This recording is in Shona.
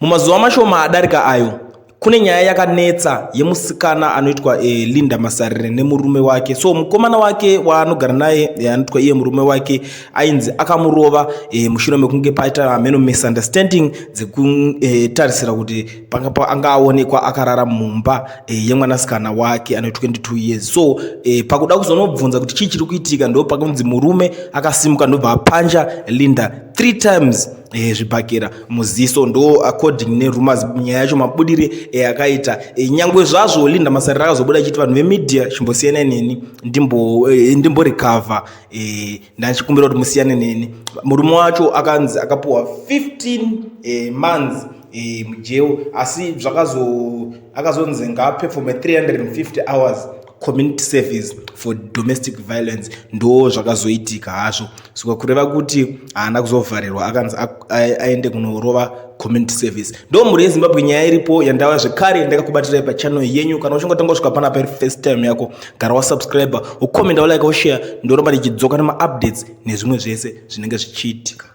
Mumazuva mashoma adarika ayo kune nyaya yakanetsa yemusikana anoitwa Linda Masarire nemurume wake. So mukomana wake waanogara naye anoitwa iye murume wake ainzi akamurova mushure mekunge paita meno misunderstanding dzekutarisira kuti angaonekwa akarara mumba yemwanasikana wake ano 22 years. So pakuda kuzonobvunza kuti chii chiri kuitika ndo pakunzi murume akasimuka ndobva apanja Linda 3 times zvibhakera muziso. Ndo according nerumors nyaya yacho mabudire akaita nyangwe zvazvo Linda Masarire akazobuda achiti vanhu vemedia chimbosiyana neni ndimbo recover ndachikumbira kuti musiyane neni. Murume wacho akanzi akapuwa 15 months mujeo, asi akazonzi ngaperforme 350 hours community service for domestic violence. Ndo zvakazoitika hazvo, saka kureva kuti haana kuzovharirwa, akanzi aende kunorova community service. Ndo mhuri yeZimbabwe nyaya iripo yandava zvekare ndakakubatirai pachannel yenyu. Kana uchingatanga kusvika pana pa first time yako, gara wasubscribe, ukomenda, ulike, ushare, ndoramba ndichidzoka nema updates nezvimwe zvese zvinenge zvichiitika.